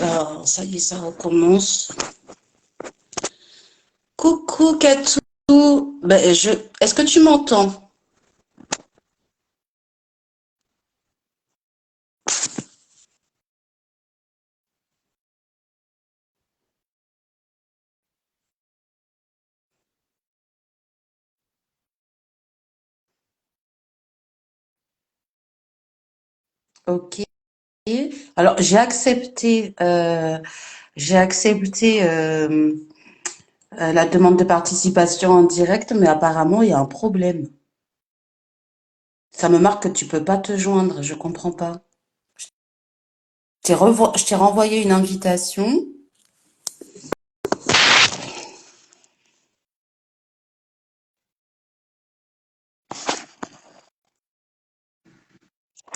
Alors, ça y est, ça recommence. Coucou Katou. Est-ce que tu m'entends? Ok. Alors, j'ai accepté la demande de participation en direct, mais apparemment, il y a un problème. Ça me marque que tu peux pas te joindre. Je comprends pas. Je t'ai renvoyé une invitation.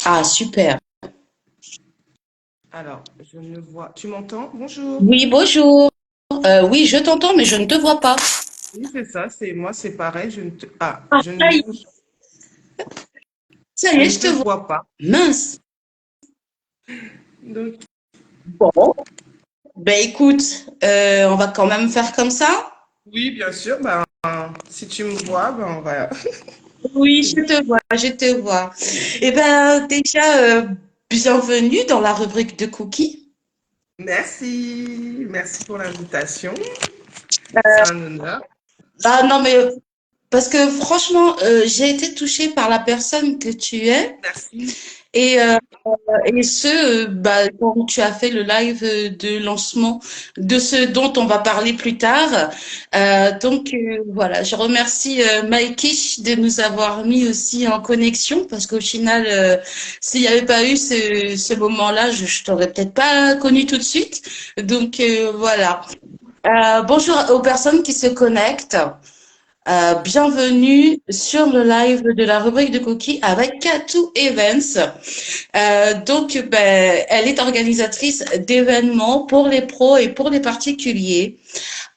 Ah, super. Alors, je ne vois. Tu m'entends? Bonjour. Oui, bonjour. Oui, je t'entends, mais je ne te vois pas. Oui, c'est ça, c'est moi, c'est pareil. Ah, ça y est, ça je y est, ne je te te vois. vois pas. Mince. Donc, Bon. Ben écoute, on va quand même faire comme ça. oui, bien sûr. Ben, si tu me vois, ben voilà. Oui, je te vois, je te vois. Eh ben déjà, bienvenue dans la rubrique de cookies. Merci, merci pour l'invitation. C'est un honneur. Ah non mais parce que franchement, j'ai été touchée par la personne que tu es Merci. et euh, et quand tu as fait le live de lancement de ce dont on va parler plus tard. Voilà, je remercie Mikey de nous avoir mis aussi en connexion parce qu'au final, s'il n'y avait pas eu ce moment-là, je t'aurais peut-être pas connu tout de suite. Voilà. Bonjour aux personnes qui se connectent. Bienvenue sur le live de la rubrique de cookies avec Katou Evans. Elle est organisatrice d'événements pour les pros et pour les particuliers.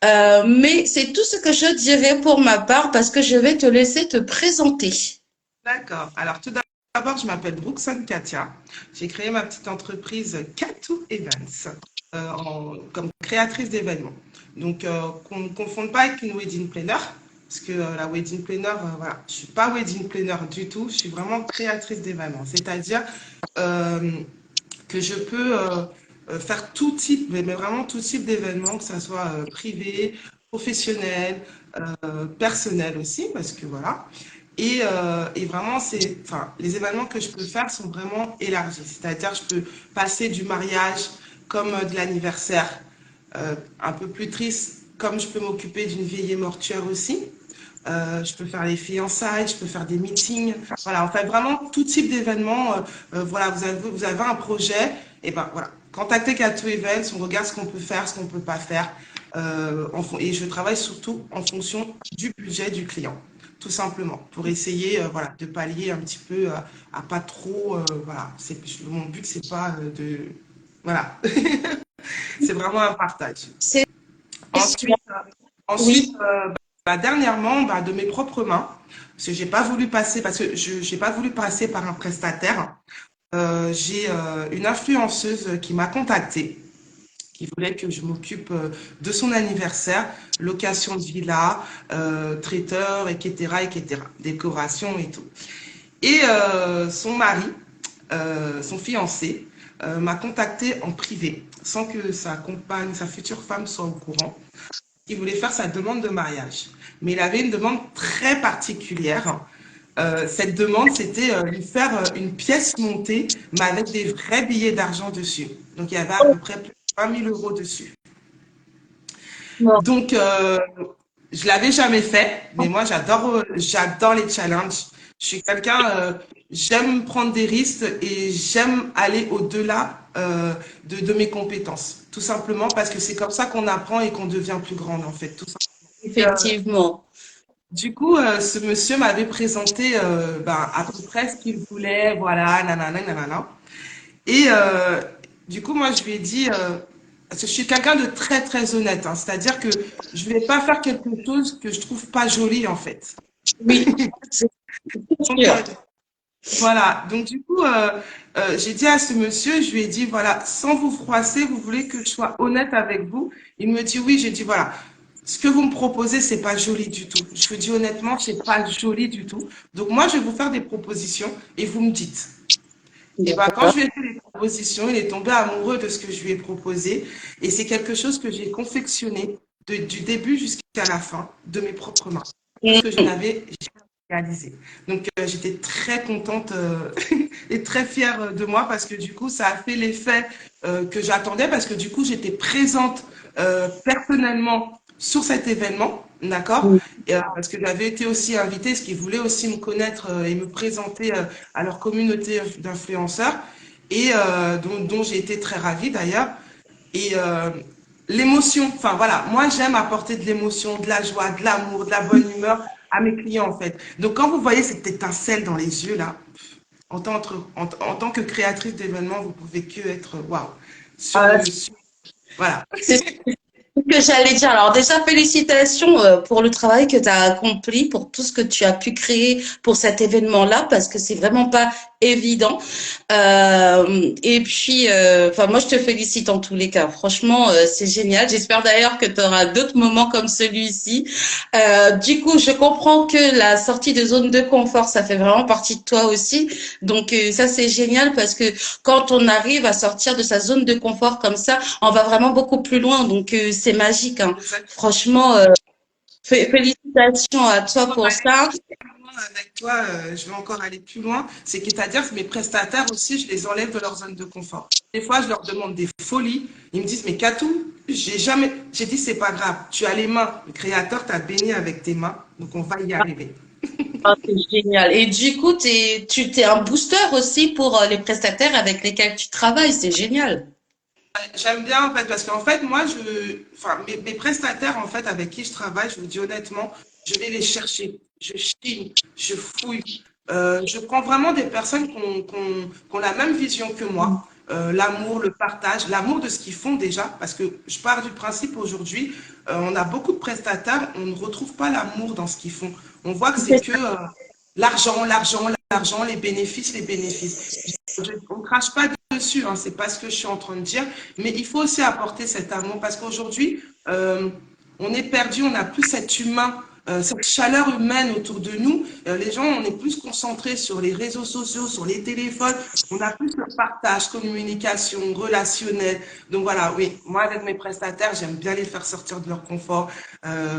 Mais c'est tout ce que je dirais pour ma part parce que je vais te laisser te présenter. D'accord. Alors, tout d'abord, je m'appelle Brooksson Katia. J'ai créé ma petite entreprise Katou Events comme créatrice d'événements. Donc, qu'on ne confonde pas avec une wedding planner, parce que la wedding planner, voilà, je ne suis pas wedding planner du tout, je suis vraiment créatrice d'événements. C'est-à-dire euh, que je peux faire tout type, mais vraiment tout type d'événements, que ce soit privé, professionnel, personnel aussi, parce que voilà. Et vraiment, enfin, les événements que je peux faire sont vraiment élargis. C'est-à-dire, je peux passer du mariage comme de l'anniversaire, un peu plus triste, comme je peux m'occuper d'une veillée mortuaire aussi. Je peux faire les fiançailles, je peux faire des meetings. Voilà, en fait, vraiment tout type d'événements. Voilà, vous avez un projet, et ben voilà, contactez Kato Events, on regarde ce qu'on peut faire, ce qu'on peut pas faire. Et je travaille surtout en fonction du budget du client, tout simplement, pour essayer voilà, de pallier un petit peu à pas trop. Voilà, mon but, c'est pas de. Voilà, c'est vraiment un partage. C'est sûr. Ensuite, Oui. ensuite dernièrement, de mes propres mains, parce que j'ai pas voulu passer, parce que je j'ai pas voulu passer par un prestataire. J'ai une influenceuse qui m'a contactée, qui voulait que je m'occupe de son anniversaire, location de villa, traiteur, etc., etc., décoration et tout. Et son mari, son fiancé, m'a contacté en privé, sans que sa compagne, sa future femme soit au courant. Il voulait faire sa demande de mariage. Mais il avait une demande très particulière. Cette demande, c'était lui faire une pièce montée, mais avec des vrais billets d'argent dessus. Donc, il y avait à peu près plus de 20 000 euros dessus. Donc, je l'avais jamais fait, mais moi, j'adore les challenges. Je suis quelqu'un, j'aime prendre des risques et j'aime aller au-delà de mes compétences. Tout simplement parce que c'est comme ça qu'on apprend et qu'on devient plus grande, en fait. Tout Effectivement. Du coup, ce monsieur m'avait présenté à peu près ce qu'il voulait, voilà, nanana, nanana. Et du coup, moi, je lui ai dit, parce que je suis quelqu'un de très, très honnête, hein, c'est-à-dire que je ne vais pas faire quelque chose que je trouve pas joli, en fait. Oui, c'est Donc, sûr. Voilà, donc du coup, j'ai dit à ce monsieur, je lui ai dit, voilà, sans vous froisser, vous voulez que je sois honnête avec vous? Il me dit oui, j'ai dit, voilà, ce que vous me proposez, c'est pas joli du tout. Je vous dis honnêtement, c'est pas joli du tout. Donc moi, je vais vous faire des propositions et vous me dites. Et ben quand je lui ai fait les propositions, il est tombé amoureux de ce que je lui ai proposé et c'est quelque chose que j'ai confectionné du début jusqu'à la fin de mes propres mains. Parce que je n'avais réalisé. Donc, j'étais très contente et très fière de moi parce que du coup, ça a fait l'effet que j'attendais parce que du coup, j'étais présente personnellement sur cet événement, d'accord? Parce que j'avais été aussi invitée, parce qu'ils voulaient aussi me connaître et me présenter à leur communauté d'influenceurs et dont j'ai été très ravie d'ailleurs. Et l'émotion, enfin voilà, moi j'aime apporter de l'émotion, de la joie, de l'amour, de la bonne humeur à mes clients en fait. Donc quand vous voyez cette étincelle dans les yeux là, en tant que créatrice d'événements, vous pouvez que être waouh sur Ah, le sur, voilà. c'est que j'allais dire. Alors déjà, félicitations pour le travail que tu as accompli, pour tout ce que tu as pu créer pour cet événement-là, parce que c'est vraiment pas évident. Et puis, enfin, moi, je te félicite en tous les cas. Franchement, c'est génial. J'espère d'ailleurs que tu auras d'autres moments comme celui-ci. Du coup, je comprends que la sortie de zone de confort, ça fait vraiment partie de toi aussi. Donc, ça, c'est génial parce que quand on arrive à sortir de sa zone de confort comme ça, on va vraiment beaucoup plus loin. Donc, c'est magique, hein. Franchement, félicitations à toi pour ça. Avec toi, je vais encore aller plus loin. C'est-à-dire que mes prestataires aussi, je les enlève de leur zone de confort. Des fois, je leur demande des folies. Ils me disent, mais Katou, j'ai dit, c'est pas grave. Tu as les mains. Le créateur t'a béni avec tes mains. Donc, on va y arriver. Ah, c'est génial. Et du coup, tu t'es un booster aussi pour les prestataires avec lesquels tu travailles. C'est génial. J'aime bien, en fait, parce qu'en fait, moi, enfin, mes prestataires, en fait, avec qui je travaille, je vous dis honnêtement, je vais les chercher. Je chine, je fouille. Je prends vraiment des personnes qui ont la même vision que moi. L'amour, le partage, l'amour de ce qu'ils font déjà, parce que je pars du principe aujourd'hui, on a beaucoup de prestataires, on ne retrouve pas l'amour dans ce qu'ils font. On voit que c'est que l'argent, l'argent, l'argent, les bénéfices, les bénéfices. On ne crache pas dessus, hein, c'est pas ce que je suis en train de dire, mais il faut aussi apporter cet amour parce qu'aujourd'hui, on est perdu, on n'a plus cet humain, cette chaleur humaine autour de nous. Les gens, on est plus concentrés sur les réseaux sociaux, sur les téléphones, on a plus le partage, communication, relationnel. Donc voilà, oui, moi avec mes prestataires, j'aime bien les faire sortir de leur confort.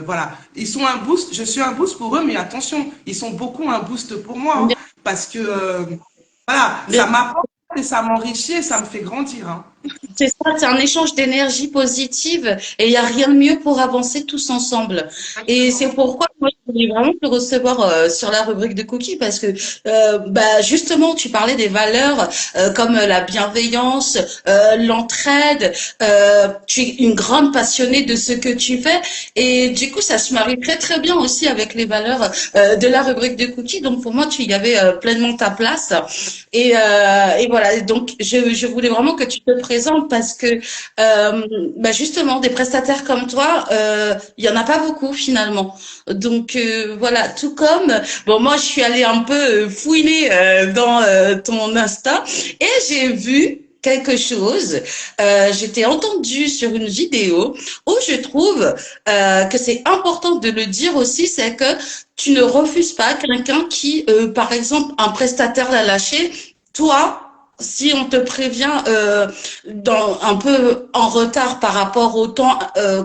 Voilà, ils sont un boost, je suis un boost pour eux, mais attention, ils sont beaucoup un boost pour moi, hein, parce que voilà, ça Bien, m'apporte et ça m'enrichit et ça me fait grandir, hein. c'est ça, c'est un échange d'énergie positive et il n'y a rien de mieux pour avancer tous ensemble. Et c'est Exactement. pourquoi moi, je voulais vraiment te recevoir sur la rubrique de cookies parce que bah, justement, tu parlais des valeurs comme la bienveillance, l'entraide. Tu es une grande passionnée de ce que tu fais et du coup, ça se marie très très bien aussi avec les valeurs de la rubrique de cookies. Donc pour moi, tu y avais pleinement ta place. Et voilà, donc je voulais vraiment que tu te présentes parce que bah justement, des prestataires comme toi, il y en a pas beaucoup finalement. Donc voilà, tout comme, bon moi je suis allée un peu fouiner dans ton Insta et j'ai vu quelque chose. J'étais entendue sur une vidéo où je trouve que c'est important de le dire aussi, c'est que tu ne refuses pas quelqu'un qui, par exemple, un prestataire l'a lâché, toi, si on te prévient un peu en retard par rapport au temps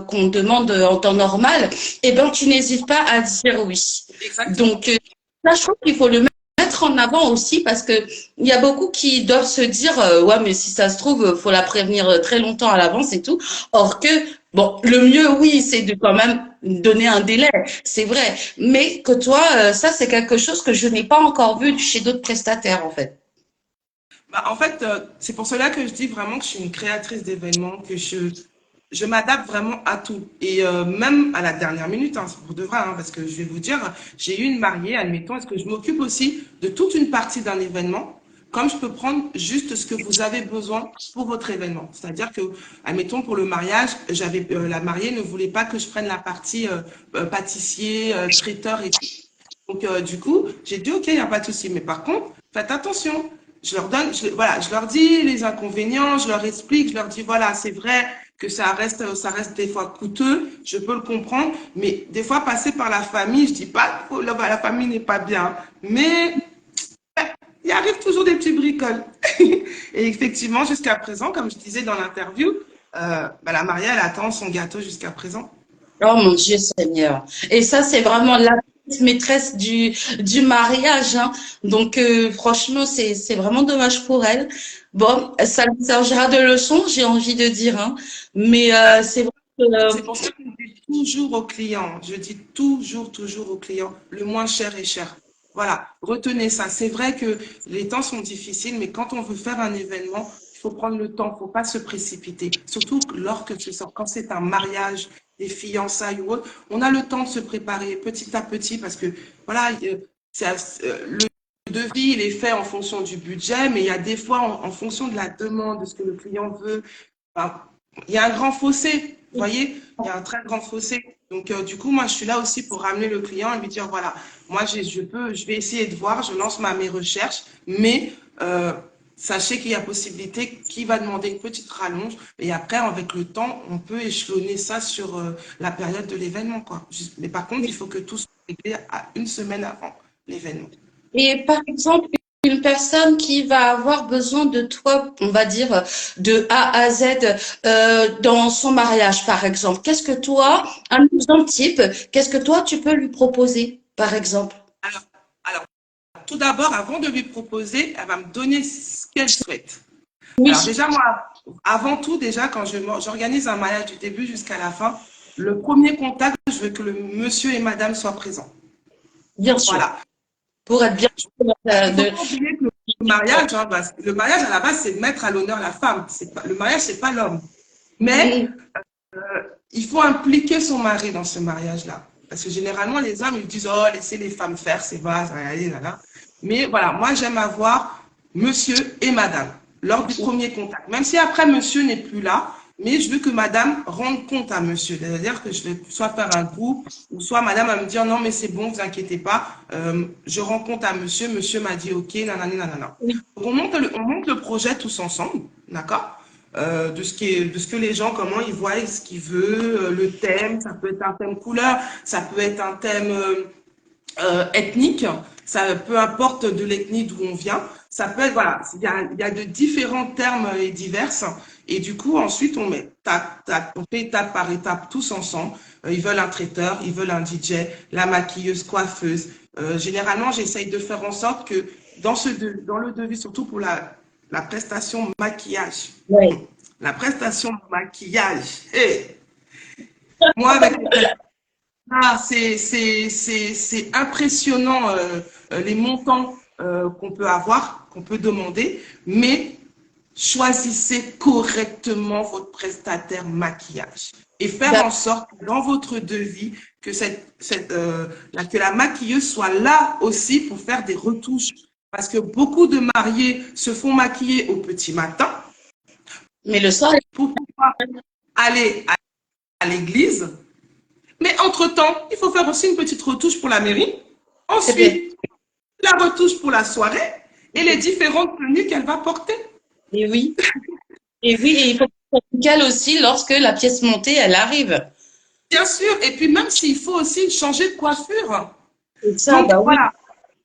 qu'on demande en temps normal, eh ben tu n'hésites pas à dire oui. Exactement. Donc ça, je trouve qu'il faut le mettre en avant aussi parce que il y a beaucoup qui doivent se dire ouais mais si ça se trouve faut la prévenir très longtemps à l'avance et tout. Or que bon le mieux oui c'est de quand même donner un délai, c'est vrai. Mais que toi ça c'est quelque chose que je n'ai pas encore vu chez d'autres prestataires en fait. Bah, en fait, c'est pour cela que je dis vraiment que je suis une créatrice d'événements, que je m'adapte vraiment à tout. Et même à la dernière minute, hein, c'est pour de vrai, hein, parce que je vais vous dire, j'ai eu une mariée, admettons, est-ce que je m'occupe aussi de toute une partie d'un événement, comme je peux prendre juste ce que vous avez besoin pour votre événement. C'est-à-dire que, admettons, pour le mariage, la mariée ne voulait pas que je prenne la partie pâtissier, traiteur et tout. Donc, du coup, j'ai dit, OK, il n'y a pas de souci. Mais par contre, faites attention. Je leur donne, voilà, je leur dis les inconvénients, je leur explique, je leur dis, voilà, c'est vrai que ça reste des fois coûteux, je peux le comprendre, mais des fois, passer par la famille, je dis pas que la famille n'est pas bien, mais il arrive toujours des petits bricoles. Et effectivement, jusqu'à présent, comme je disais dans l'interview, la mariée, elle attend son gâteau jusqu'à présent. Oh mon Dieu Seigneur. Et ça, c'est vraiment la maîtresse du mariage, hein. Donc, franchement, c'est vraiment dommage pour elle. Bon, ça lui servira de leçon, j'ai envie de dire, hein. Mais c'est vrai que, C'est pour ça que je dis toujours aux clients, je dis toujours, toujours aux clients, le moins cher est cher. Voilà, retenez ça. C'est vrai que les temps sont difficiles, mais quand on veut faire un événement, il faut prendre le temps, il ne faut pas se précipiter. Surtout quand c'est un mariage, des fiançailles ou autre, on a le temps de se préparer petit à petit parce que voilà, le devis, il est fait en fonction du budget, mais il y a des fois en fonction de la demande, de ce que le client veut. Enfin, il y a un grand fossé, vous voyez, il y a un très grand fossé. Donc, du coup, moi, je suis là aussi pour ramener le client et lui dire, voilà, moi, je vais essayer de voir, je lance mes recherches, mais sachez qu'il y a possibilité qu'il va demander une petite rallonge. Et après, avec le temps, on peut échelonner ça sur la période de l'événement, quoi. Mais par contre, il faut que tout soit réglé à une semaine avant l'événement. et par exemple, une personne qui va avoir besoin de toi, on va dire, de A à Z, dans son mariage, par exemple. Qu'est-ce que toi, un exemple type, qu'est-ce que toi, tu peux lui proposer, par exemple? Alors, alors, tout d'abord, avant de lui proposer, elle va me donner ce qu'elle souhaite. Alors Oui, déjà, moi, avant tout, déjà, quand j'organise un mariage du début jusqu'à la fin, le premier contact, je veux que le monsieur et madame soient présents. bien sûr. Voilà. Pour être bien sûr, Il ne faut pas oublier que le mariage, hein, le mariage à la base, c'est mettre à l'honneur la femme. Le mariage, c'est pas l'homme. Mais oui, il faut impliquer son mari dans ce mariage-là. Parce que généralement, les hommes, ils disent, oh, laissez les femmes faire, c'est vrai, là, là. Mais voilà, moi, j'aime avoir monsieur et madame lors du premier contact. Même si après, monsieur n'est plus là, mais je veux que madame rende compte à monsieur. C'est-à-dire que je vais soit faire un groupe, ou soit madame va me dire, non, mais c'est bon, vous inquiétez pas, je rends compte à monsieur, monsieur m'a dit, ok, nanani, nanana. oui, Donc, on monte le projet tous ensemble, d'accord? De ce que les gens, comment ils voient, ce qu'ils veulent, le thème, ça peut être un thème couleur, ça peut être un thème ethnique, ça peu importe de l'ethnie d'où on vient, ça peut être, voilà, il y a de différents termes et diverses, et du coup, ensuite, on fait étape par étape tous ensemble. Ils veulent un traiteur, ils veulent un DJ, la maquilleuse, coiffeuse. Généralement, j'essaye de faire en sorte que dans le devis, surtout pour la prestation maquillage, oui. la prestation maquillage, hey, moi, avec c'est impressionnant les montants qu'on peut avoir, qu'on peut demander, mais choisissez correctement votre prestataire maquillage et faire en sorte que dans votre devis que que la maquilleuse soit là aussi pour faire des retouches. Parce que beaucoup de mariés se font maquiller au petit matin Mais le soir, pour pouvoir aller à l'église. Mais entre-temps, il faut faire aussi une petite retouche pour la mairie. eh bien, Ensuite, la retouche pour la soirée et les différentes tenues qu'elle va porter. et oui, et oui, et il faut que ce soit nickel aussi lorsque la pièce montée, elle arrive. Bien sûr, et puis même s'il faut aussi changer de coiffure. C'est ça, Donc bah oui. voilà.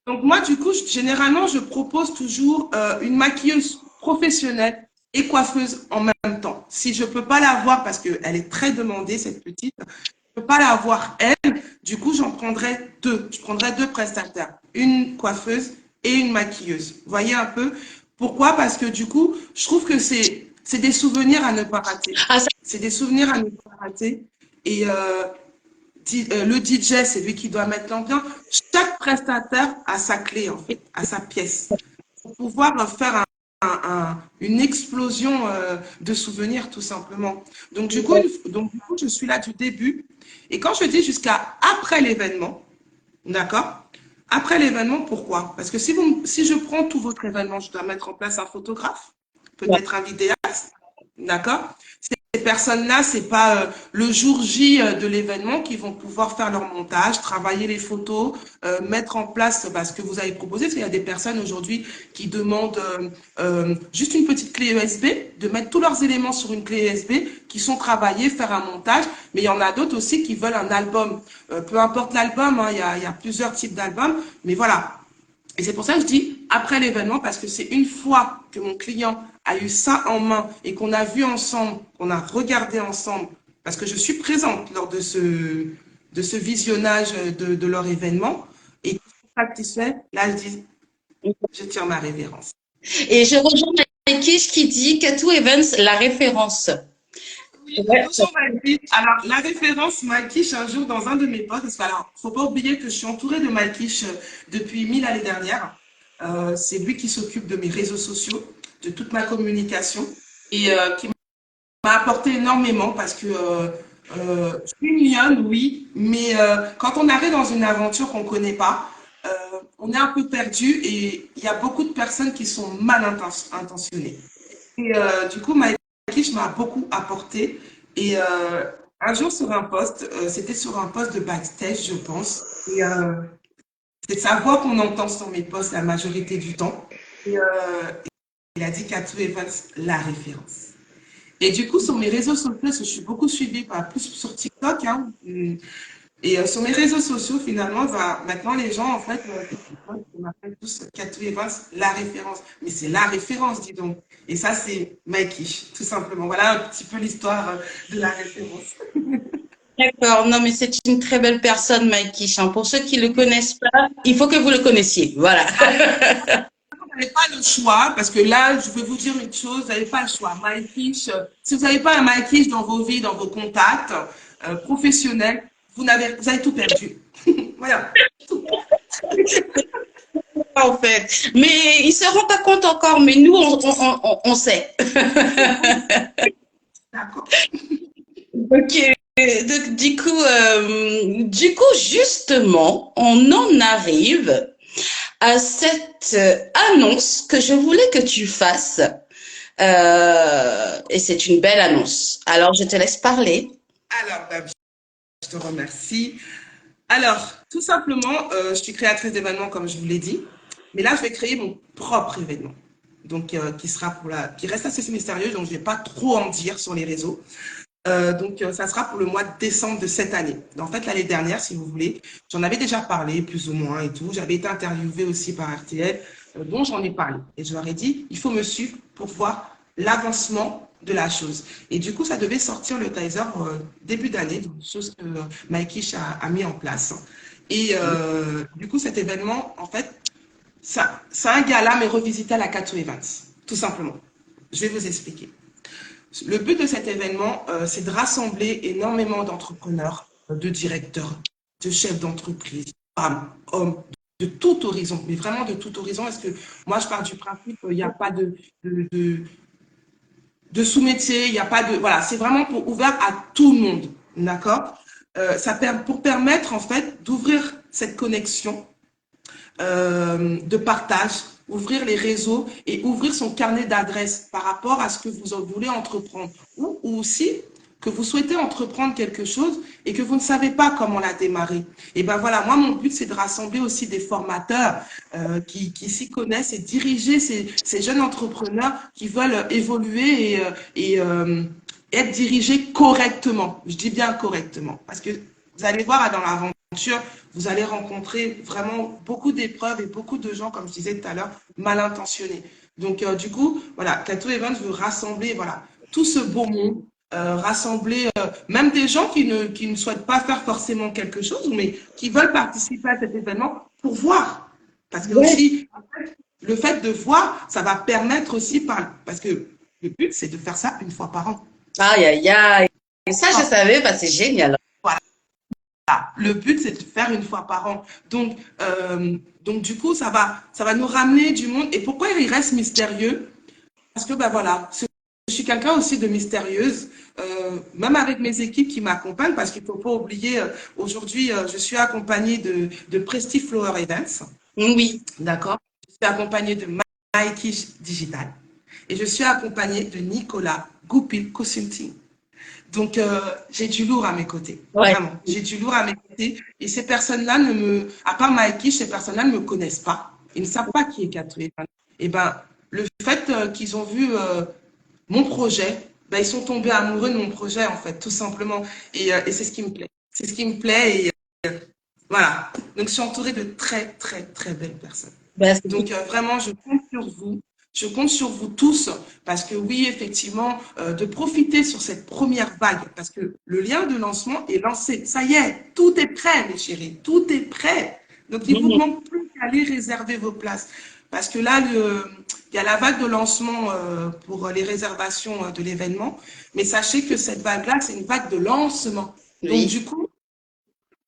Donc moi, du coup, généralement, je propose toujours une maquilleuse professionnelle et coiffeuse en même temps. Si je ne peux pas la voir parce qu'elle est très demandée, cette petite, je ne peux pas la voir elle, du coup, j'en prendrai deux. Je prendrai deux prestataires, une coiffeuse et une maquilleuse. Vous voyez un peu pourquoi? Parce que du coup, je trouve que c'est des souvenirs à ne pas rater. Ah, ça, C'est des souvenirs à ne pas rater. Et le DJ, c'est lui qui doit mettre l'ambiance. Chaque prestataire a sa clé, en fait, a sa pièce, pour pouvoir faire une explosion de souvenirs, tout simplement. Donc, du coup, je suis là du début. Et quand je dis jusqu'à après l'événement, d'accord? Après l'événement, pourquoi? Parce que si je prends tout votre événement, je dois mettre en place un photographe, ouais. peut-être un vidéaste, d'accord? personnes-là, c'est pas le jour J de l'événement qui vont pouvoir faire leur montage, travailler les photos, mettre en place ce que vous avez proposé. Parce qu'il y a des personnes aujourd'hui qui demandent juste une petite clé USB, de mettre tous leurs éléments sur une clé USB, qui sont travaillés, faire un montage. Mais il y en a d'autres aussi qui veulent un album. Peu importe l'album, hein, il y a plusieurs types d'albums. Mais voilà, et c'est pour ça que je dis après l'événement, parce que c'est une fois que mon client a eu ça en main et qu'on a vu ensemble, qu'on a regardé ensemble, parce que je suis présente lors de ce visionnage de leur événement, et qu'ils sont satisfaits, là je dis, je tire ma révérence. Et je rejoins Kish qui dit Katou Evans, la référence. Oui, Ouais. bonjour Maïkish. Alors, la référence Maïkish, un jour dans un de mes posts, parce que alors, faut pas oublier que je suis entourée de Maïkish depuis l'année dernière. C'est lui qui s'occupe de mes réseaux sociaux, de toute ma communication et qui m'a apporté énormément parce que je suis mignonne, oui, mais quand on arrive dans une aventure qu'on connaît pas, on est un peu perdu et il y a beaucoup de personnes qui sont mal intentionnées. Et du coup, Maïkish m'a beaucoup apporté. Et un jour sur un poste, c'était sur un poste de backstage, je pense. Et c'est sa voix qu'on entend sur mes posts la majorité du temps. Et il a dit Katou Evans, la référence. Et du coup, sur mes réseaux sociaux, parce que je suis beaucoup suivie, plus sur TikTok, hein, et sur mes réseaux sociaux, finalement, maintenant, les gens, en fait, ils m'appellent tous Katou Evans, la référence. Mais c'est la référence, dis donc. Et ça, c'est Maïkish, tout simplement. Voilà un petit peu l'histoire de la référence. D'accord, non, mais c'est une très belle personne, Mike Kish, hein. Pour ceux qui ne le connaissent pas, il faut que vous le connaissiez. Voilà. Vous n'avez pas le choix, parce que là, je vais vous dire une chose, vous n'avez pas le choix. Maïkish, si vous n'avez pas un Maïkish dans vos vies, dans vos contacts professionnels, vous avez tout perdu. Voilà. Tout. En fait. Mais ils ne se rendent pas compte encore, mais nous, on sait. D'accord. Ok. Donc, du coup, justement, on en arrive à cette annonce que je voulais que tu fasses. Et c'est une belle annonce. Alors, je te laisse parler. Alors, je te remercie. Alors, tout simplement, je suis créatrice d'événements, comme je vous l'ai dit. Mais là, je vais créer mon propre événement. Donc, qui reste assez mystérieux, donc je ne vais pas trop en dire sur les réseaux. Ça sera pour le mois de décembre de cette année. En fait, l'année dernière, si vous voulez, j'en avais déjà parlé, plus ou moins et tout. J'avais été interviewée aussi par RTL, dont j'en ai parlé. Et je leur ai dit, il faut me suivre pour voir l'avancement de la chose. Et du coup, ça devait sortir le teaser début d'année, chose que Mikey a mis en place. Et du coup, cet événement, en fait, c'est un gala, mais revisité à la Katou Evans, tout simplement. Je vais vous expliquer. Le but de cet événement, c'est de rassembler énormément d'entrepreneurs, de directeurs, de chefs d'entreprise, femmes, hommes, de tout horizon, mais vraiment de tout horizon, parce que moi, je pars du principe qu'il n'y a pas de, de, de sous-métier, il n'y a pas de... Voilà, c'est vraiment ouvert à tout le monde, d'accord pour permettre, en fait, d'ouvrir cette connexion de partage, ouvrir les réseaux et ouvrir son carnet d'adresses par rapport à ce que vous voulez entreprendre ou aussi que vous souhaitez entreprendre quelque chose et que vous ne savez pas comment la démarrer. Et ben voilà, moi, mon but, c'est de rassembler aussi des formateurs qui s'y connaissent et diriger ces jeunes entrepreneurs qui veulent évoluer être dirigés correctement. Je dis bien correctement parce que vous allez voir dans l'aventure, vous allez rencontrer vraiment beaucoup d'épreuves et beaucoup de gens, comme je disais tout à l'heure, mal intentionnés. Donc, du coup, voilà, Katou Evans veut rassembler voilà, tout ce beau monde, rassembler même des gens qui ne souhaitent pas faire forcément quelque chose, mais qui veulent participer à cet événement pour voir. Parce que Ouais. aussi, en fait, le fait de voir, ça va permettre aussi, parce que le but, c'est de faire ça une fois par an. Aïe, aïe, aïe. Et ça, je savais, bah, c'est génial. Le but, c'est de faire une fois par an. Donc du coup, ça va nous ramener du monde. Et pourquoi il reste mystérieux? Parce que, ben voilà, je suis quelqu'un aussi de mystérieuse, même avec mes équipes qui m'accompagnent, parce qu'il ne faut pas oublier, aujourd'hui, je suis accompagnée de Prestige Flower Events, Oui. d'accord? Je suis accompagnée de Mikey Digital et je suis accompagnée de Nicolas Goupil Consulting. Donc, j'ai du lourd à mes côtés. Ouais. Vraiment. J'ai du lourd à mes côtés. Et ces personnes-là à part Mikey, ces personnes-là ne me connaissent pas. Ils ne savent pas qui est Katou Evans. Et ben, le fait qu'ils ont vu mon projet, ben, ils sont tombés amoureux de mon projet, en fait, tout simplement. Et c'est ce qui me plaît. C'est ce qui me plaît. Et voilà. Donc, je suis entourée de très, très, très belles personnes. Ben, Donc, vraiment, je compte sur vous. Je compte sur vous tous parce que oui, effectivement, de profiter sur cette première vague parce que le lien de lancement est lancé. Ça y est, tout est prêt, mes chéris, tout est prêt. Donc, il vous manque plus qu'à aller réserver vos places. Parce que là, il y a la vague de lancement pour les réservations de l'événement. Mais sachez que cette vague-là, c'est une vague de lancement. Donc, oui. du coup,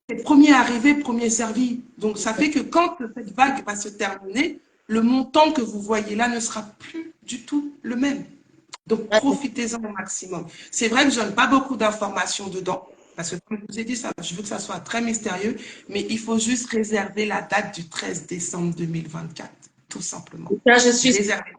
c'est premier arrivé, premier servi. Donc, ça fait que quand cette vague va se terminer, le montant que vous voyez là ne sera plus du tout le même. Donc, profitez-en au maximum. C'est vrai que je donne pas beaucoup d'informations dedans, parce que comme je vous ai dit, je veux que ça soit très mystérieux, mais il faut juste réserver la date du 13 décembre 2024, tout simplement. Là, je suis Réservez.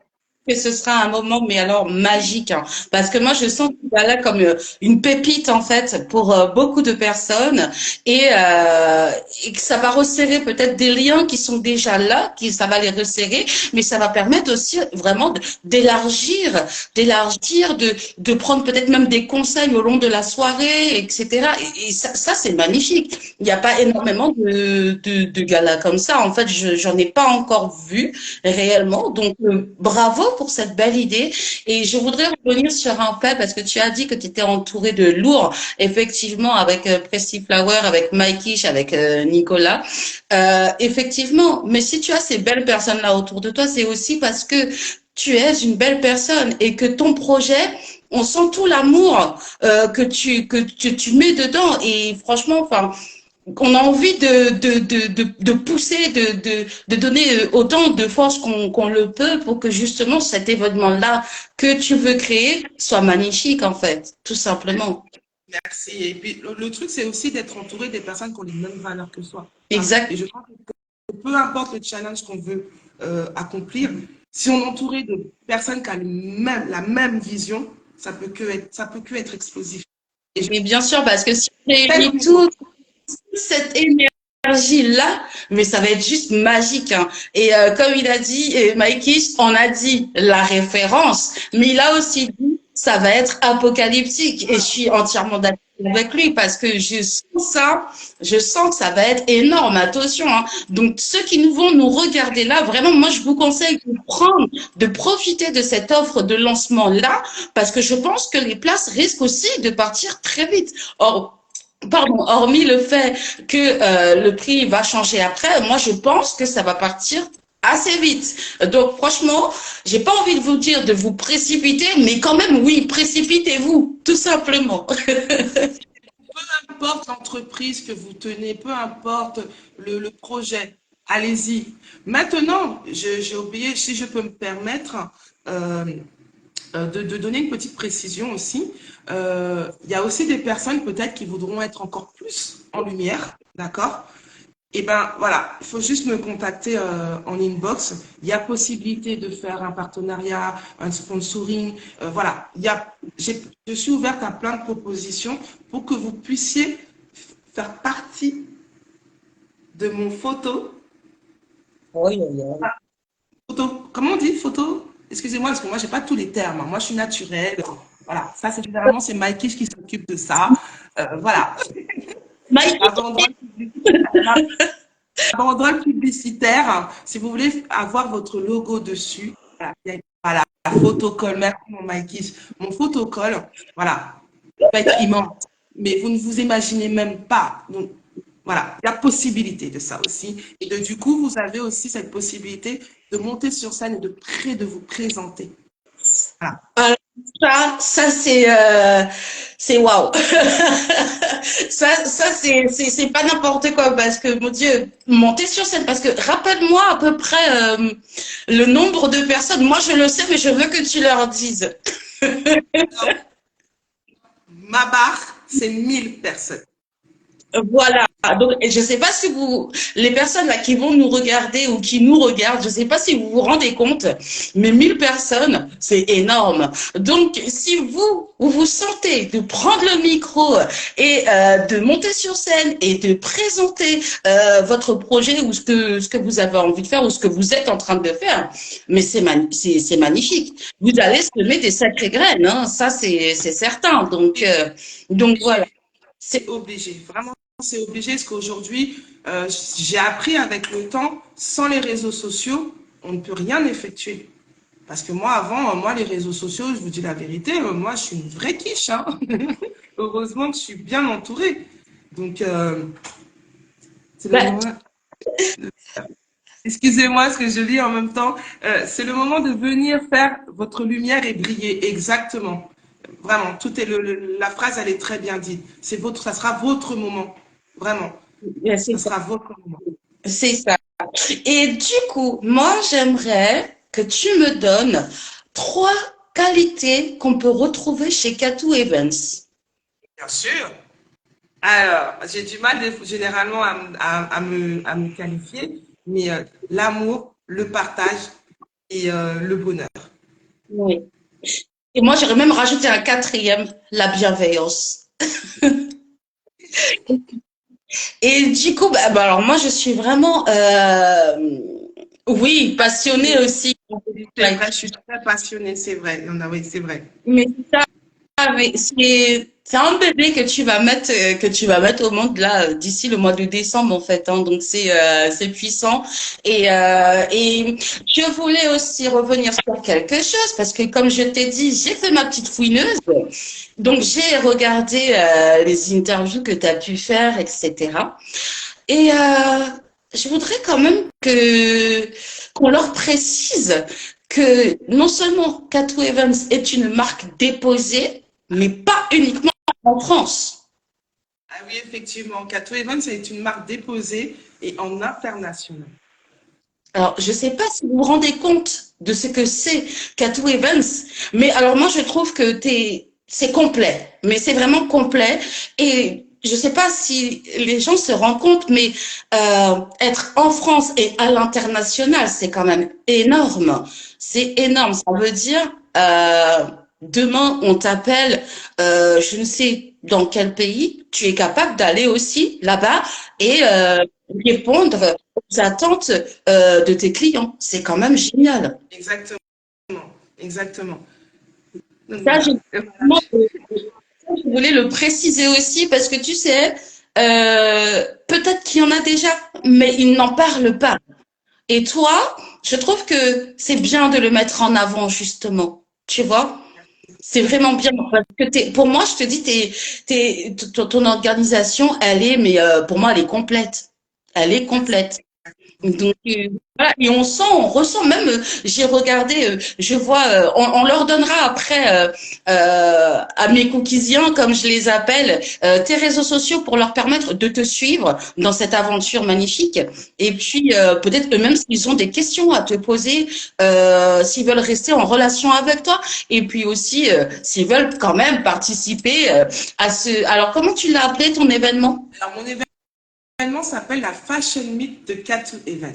que ce sera un moment, mais alors magique, hein, parce que moi je sens que tu vas là comme une pépite en fait pour beaucoup de personnes et que ça va resserrer peut-être des liens qui sont déjà là, qui ça va les resserrer, mais ça va permettre aussi vraiment d'élargir, de prendre peut-être même des conseils au long de la soirée, etc. Et ça c'est magnifique. Il n'y a pas énormément de galas comme ça. En fait, j'en ai pas encore vu réellement. Donc, bravo pour cette belle idée. Et je voudrais revenir sur un fait parce que tu as dit que tu étais entouré de lourds, effectivement, avec Presti Flower, avec Mikey, avec Nicolas. Effectivement, mais si tu as ces belles personnes-là autour de toi, c'est aussi parce que tu es une belle personne et que ton projet, on sent tout l'amour que tu mets dedans. Et franchement, enfin, qu'on a envie de pousser, de donner autant de force qu'on le peut pour que justement cet événement-là que tu veux créer soit magnifique, en fait, tout simplement. Merci. Et puis, le truc, c'est aussi d'être entouré des personnes qui ont les mêmes valeurs que soi. Hein. Exact. Et je pense que peu importe le challenge qu'on veut accomplir, si on est entouré de personnes qui ont la même vision, ça peut que être explosif. Et je Mais bien sûr, parce que si on fais réunit comme moi. toute cette énergie-là, mais ça va être juste magique, hein. Et comme il a dit, Mikey, on a dit la référence, mais il a aussi dit ça va être apocalyptique. Et je suis entièrement d'accord avec lui parce que je sens que ça va être énorme. Attention, hein. Donc ceux qui nous vont nous regarder là, vraiment, moi je vous conseille de prendre, de profiter de cette offre de lancement là, parce que je pense que les places risquent aussi de partir très vite. Or, pardon, hormis le fait que le prix va changer après, moi je pense que ça va partir assez vite. Donc franchement, j'ai pas envie de vous dire de vous précipiter, mais quand même oui, précipitez-vous, tout simplement. Peu importe l'entreprise que vous tenez, peu importe le projet, allez-y. Maintenant, j'ai oublié, si je peux me permettre, euh, de donner une petite précision aussi. Il y a aussi des personnes peut-être qui voudront être encore plus en lumière, d'accord? Et ben voilà, il faut juste me contacter en inbox. Il y a possibilité de faire un partenariat, un sponsoring. Voilà, je suis ouverte à plein de propositions pour que vous puissiez faire partie de mon Oui, oui, oui. comment on dit photo? Excusez-moi, parce que moi, j'ai pas tous les termes. Hein. Moi, je suis naturelle. Voilà, ça, c'est généralement, c'est Mikey qui s'occupe de ça. Voilà. Mikey, La banderole publicitaire, la banderole publicitaire, si vous voulez avoir votre logo dessus, voilà, la photocall, merci mon Mikey, mon photocall, voilà, il va être immense. Mais vous ne vous imaginez même pas. Donc, voilà, il y a possibilité de ça aussi. Et du coup, vous avez aussi cette possibilité de monter sur scène et de vous présenter. Voilà. alors, ça c'est waouh. Ça c'est pas n'importe quoi parce que mon Dieu, monter sur scène parce que rappelle-moi à peu près le nombre de personnes. Moi je le sais mais je veux que tu leur dises. Ma barre, c'est 1000 personnes. Voilà. Donc, je ne sais pas si vous, les personnes là qui vont nous regarder ou qui nous regardent, je ne sais pas si vous vous rendez compte, mais 1000 personnes, c'est énorme. Donc, si vous vous sentez de prendre le micro et de monter sur scène et de présenter votre projet ou ce que vous avez envie de faire ou ce que vous êtes en train de faire, mais c'est magnifique. Vous allez semer des sacrées graines, hein, ça c'est certain. Donc voilà. C'est obligé, vraiment, c'est obligé parce qu'aujourd'hui, j'ai appris avec le temps, sans les réseaux sociaux, on ne peut rien effectuer. Parce que moi, avant, moi, les réseaux sociaux, je vous dis la vérité, moi, je suis une vraie quiche, hein. Heureusement que je suis bien entourée. Donc, c'est le Ben, moment. Excusez-moi ce que je lis en même temps. C'est le moment de venir faire votre lumière et briller. Exactement. Vraiment, tout est la phrase, elle est très bien dite. C'est votre, ça sera votre moment. Vraiment, ben, ça sera votre moment. c'est ça. Et du coup, moi, j'aimerais que tu me donnes 3 qualités qu'on peut retrouver chez Katou Evans. Bien sûr. Alors, j'ai du mal généralement à me qualifier, mais l'amour, le partage et le bonheur. Oui. Et moi, j'aurais même rajouté un quatrième, la bienveillance. Et du coup, alors moi, je suis vraiment, oui, passionnée aussi. C'est vrai, je suis très passionnée, c'est vrai. Non, non, oui, c'est vrai. Mais c'est un bébé que tu vas mettre au monde là d'ici le mois de décembre en fait, hein. Donc c'est puissant et je voulais aussi revenir sur quelque chose parce que comme je t'ai dit, j'ai fait ma petite fouineuse. Donc j'ai regardé les interviews que tu as pu faire, etc. Et je voudrais quand même que qu'on leur précise que non seulement Katou Evans est une marque déposée, mais pas uniquement en France. Ah oui, effectivement, Kato Evans est une marque déposée et en international. Alors, je ne sais pas si vous vous rendez compte de ce que c'est Katou Evans, mais alors moi, je trouve que c'est complet, mais c'est vraiment complet. Et je ne sais pas si les gens se rendent compte, mais être en France et à l'international, c'est quand même énorme. C'est énorme. Ça veut dire, demain, on t'appelle, je ne sais dans quel pays, tu es capable d'aller aussi là-bas et répondre aux attentes de tes clients. C'est quand même génial. Exactement, exactement. Donc Ça, voilà. vraiment, je voulais le préciser aussi parce que tu sais, peut-être qu'il y en a déjà, mais ils n'en parlent pas. Et toi, je trouve que c'est bien de le mettre en avant, justement. Tu vois? C'est vraiment bien parce que pour moi, je te dis, ton organisation, elle est, mais pour moi, elle est complète. Elle est complète. Donc voilà, et on sent, on ressent même, j'ai regardé, je vois, on leur donnera après à mes cookiesiens, comme je les appelle, tes réseaux sociaux pour leur permettre de te suivre dans cette aventure magnifique. Et puis peut-être eux-mêmes s'ils ont des questions à te poser, s'ils veulent rester en relation avec toi, et puis aussi s'ils veulent quand même participer à ce. Alors comment tu l'as appelé ton événement? Alors, mon événement s'appelle la Fashion Meet de Kato Evans.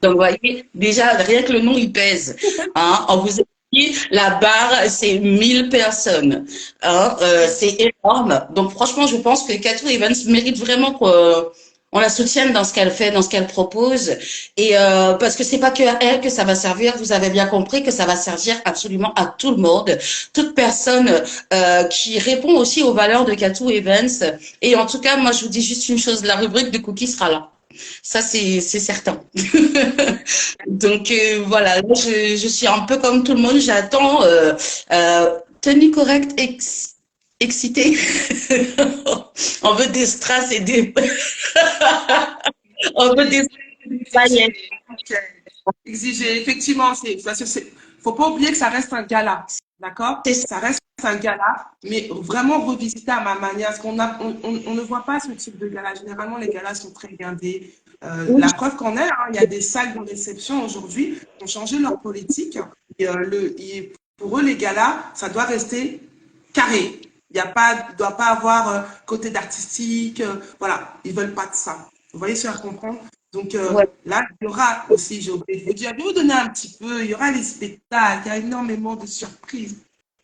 Donc, vous voyez, déjà, rien que le nom, il pèse. Hein. On vous a dit, la barre, c'est 1000 personnes. Hein. C'est énorme. Donc, franchement, je pense que Katou Evans mérite vraiment qu'on la soutienne dans ce qu'elle fait, dans ce qu'elle propose. Et parce que c'est pas que à elle que ça va servir. Vous avez bien compris que ça va servir absolument à tout le monde. Toute personne qui répond aussi aux valeurs de Katou Evans. Et en tout cas, moi, je vous dis juste une chose, la rubrique de cookies sera là. Ça, c'est certain. Donc voilà, moi, je suis un peu comme tout le monde, j'attends tenue correcte, excitée. On veut des strass et des on veut des paillettes. Exiger, exiger. Effectivement, faut pas oublier que ça reste un gala, d'accord? C'est ça. Ça reste un gala, mais vraiment revisité à ma manière, parce on ne voit pas ce type de gala. Généralement, les galas sont très guindés. La preuve qu'en est, hein, il y a des salles de réception aujourd'hui qui ont changé leur politique. Et, pour eux, les galas, ça doit rester carré. Il y a pas, il doit pas avoir côté d'artistique. Voilà, ils veulent pas de ça. Vous voyez ce que je comprends? Donc Ouais. là, il y aura aussi, j'ai oublié de vous dire, je vais vous donner un petit peu, il y aura les spectacles, il y a énormément de surprises.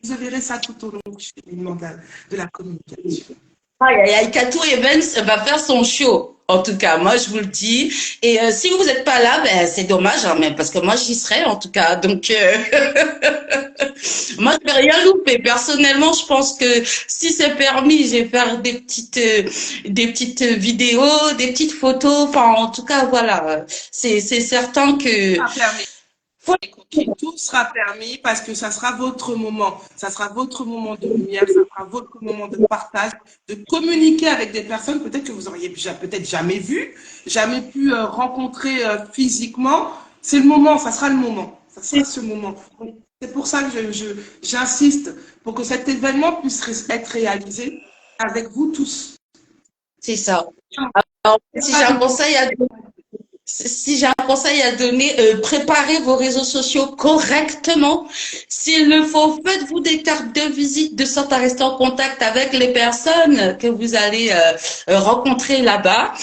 Vous verrez ça tout au long du cheminement de la communication. Aïe, aïe, aïe, Katou Evans va faire son show. En tout cas, moi, je vous le dis. Et si vous n'êtes pas là, ben, c'est dommage, hein, mais parce que moi, j'y serai, en tout cas. Donc, moi, je vais rien louper. Personnellement, je pense que si c'est permis, je vais faire des petites vidéos, des petites photos. Enfin, en tout cas, voilà. C'est certain que. Sera permis. Faut- Tout sera permis parce que ça sera votre moment. Ça sera votre moment de lumière, ça sera votre moment de partage, de communiquer avec des personnes peut-être que vous auriez peut-être jamais vues, jamais pu rencontrer physiquement. C'est le moment, ça sera le moment. Ça sera ce moment. C'est pour ça que j'insiste pour que cet événement puisse être réalisé avec vous tous. C'est ça. Alors, Il n'y a si pas j'ai un de conseil à Si j'ai un conseil à donner, préparez vos réseaux sociaux correctement. S'il le faut, faites-vous des cartes de visite de sorte à rester en contact avec les personnes que vous allez rencontrer là-bas.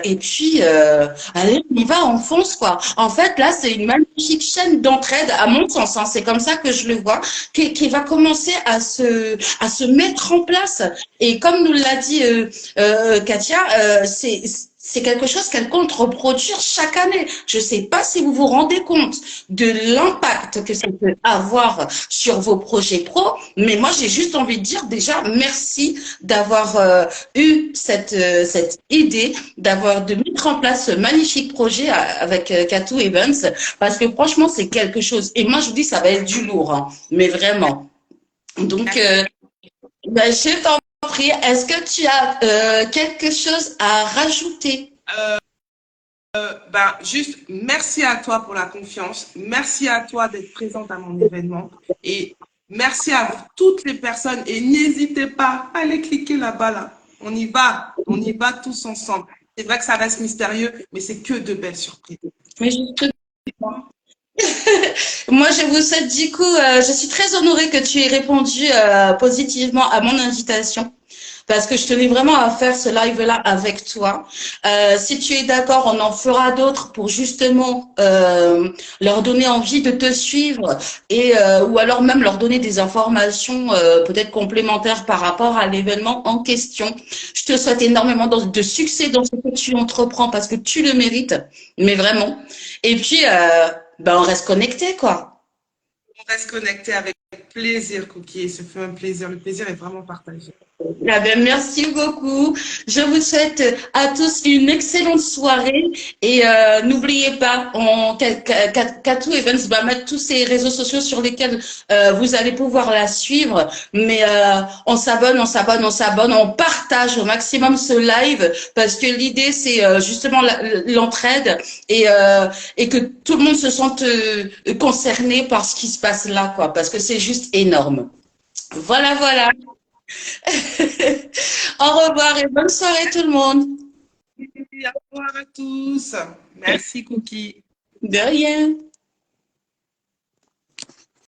Et puis, allez, on y va, on fonce, quoi. En fait, là, c'est une magnifique chaîne d'entraide, à mon sens, hein, c'est comme ça que je le vois, qui va commencer à se mettre en place. Et comme nous l'a dit Katia, c'est quelque chose qu'elle compte reproduire chaque année. Je ne sais pas si vous vous rendez compte de l'impact que ça peut avoir sur vos projets pro, mais moi j'ai juste envie de dire déjà merci d'avoir eu cette idée, de mettre en place ce magnifique projet avec Katou Evans, parce que franchement c'est quelque chose. Et moi je vous dis ça va être du lourd, hein, mais vraiment. Donc ben, je t'en prie, est-ce que tu as quelque chose à rajouter? Ben, juste merci à toi pour la confiance. Merci à toi d'être présente à mon événement. Et merci à toutes les personnes. Et n'hésitez pas à aller cliquer là-bas, là. On y va. On y va tous ensemble. C'est vrai que ça reste mystérieux, mais c'est que de belles surprises. Mais justement, moi, je vous souhaite du coup, je suis très honorée que tu aies répondu positivement à mon invitation. Parce que je tenais vraiment à faire ce live-là avec toi. Si tu es d'accord, on en fera d'autres pour justement leur donner envie de te suivre et ou alors même leur donner des informations peut-être complémentaires par rapport à l'événement en question. Je te souhaite énormément de succès dans ce que tu entreprends parce que tu le mérites, mais vraiment. Et puis, ben on reste connecté, quoi. On reste connecté avec plaisir, Cookie. Ce fut un plaisir. Le plaisir est vraiment partagé. Ah ben, merci beaucoup. Je vous souhaite à tous une excellente soirée et n'oubliez pas, Katou Evans va mettre tous ses réseaux sociaux sur lesquels vous allez pouvoir la suivre. Mais on s'abonne, on s'abonne, on s'abonne, on partage au maximum ce live parce que l'idée c'est justement l'entraide et que tout le monde se sente concerné par ce qui se passe là, quoi, parce que c'est juste énorme. Voilà, voilà. Au revoir et bonne soirée tout le monde. Au revoir à tous. Merci, Cookie. De rien.